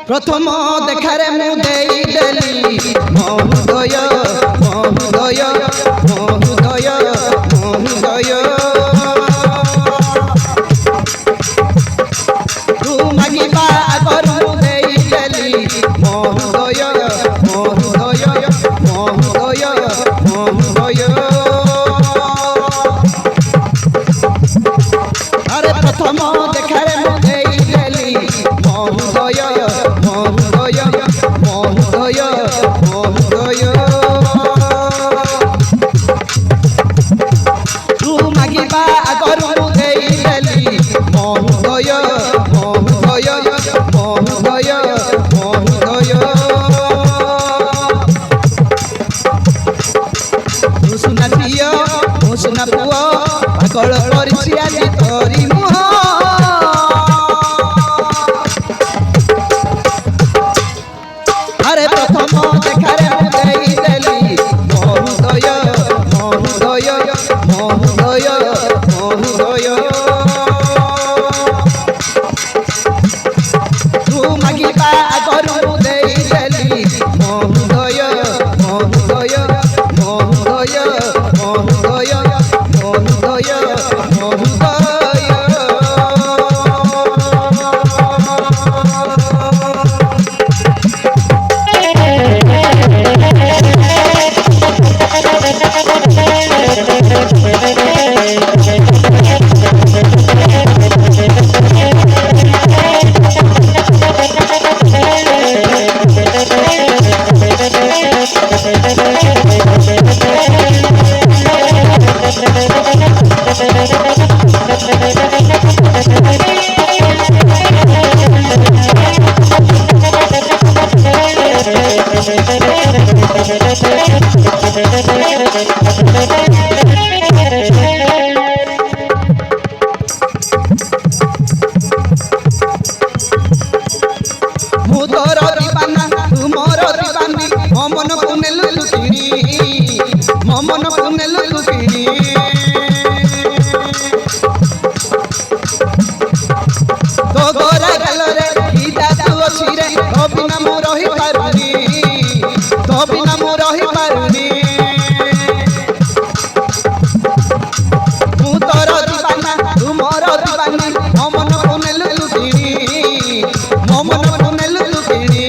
प्रथम देखारे मु देली महोदय महोदय महोदय महोदय तू मागिबा आगर मु देली महोदय महोदय महोदय महोदय अरे प्रथम देखारे मु देली महोदय महोदय महोदय महोदय तू मागिबा आगर मु देली महोदय महोदय महोदय महोदय तू सुना झियो मु सुना पुओ पागल करछि आजि तोरी मुह अरे प्रथम देखारे मु देली महोदय महोदय महोदय महोदय तू मागिबा आगर मु देली महोदय महोदय महोदय महोदय महोदय मुदर दीवाना तुमर दीवानी मन पुनेलु लुकिरी मन पुनेलु लुकिरी तो गोरा गलरे की जादू अछि रे तो बिना मु रही पारुनी तो बिना मु रही पारुनी मुदर दीवाना तुमर दीवानी मन पुनेलु लुकिरी मन पुनेलु लुकिरी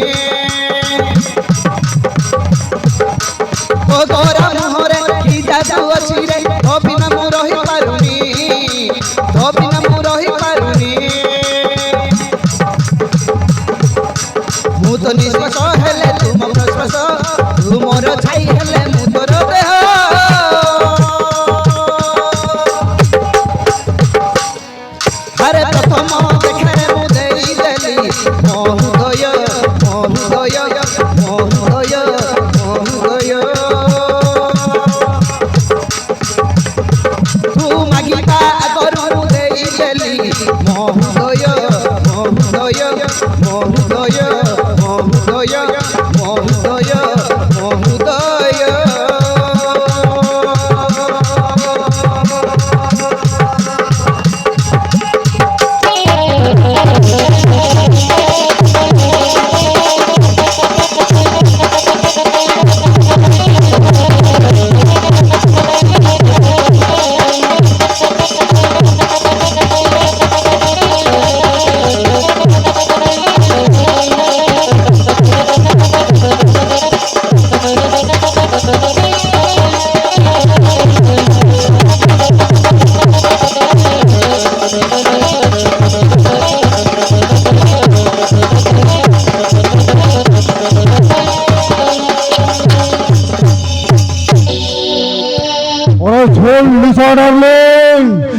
तो गोरा मुहरे की जादू अछि रे तो बिना मु रही पारुनी तो बिना मु रही पारुनी मु तो निश्वास हेले तुम प्रश्वास तू मोर छाई हेले मु तोर देह अरे प्रथम देखारे मु देली महोदय महोदय महोदय महोदय तू मागिबा आगर मु देली महोदय महोदय महोदय महोदय महोदय महोदय Or a 12 disorderly.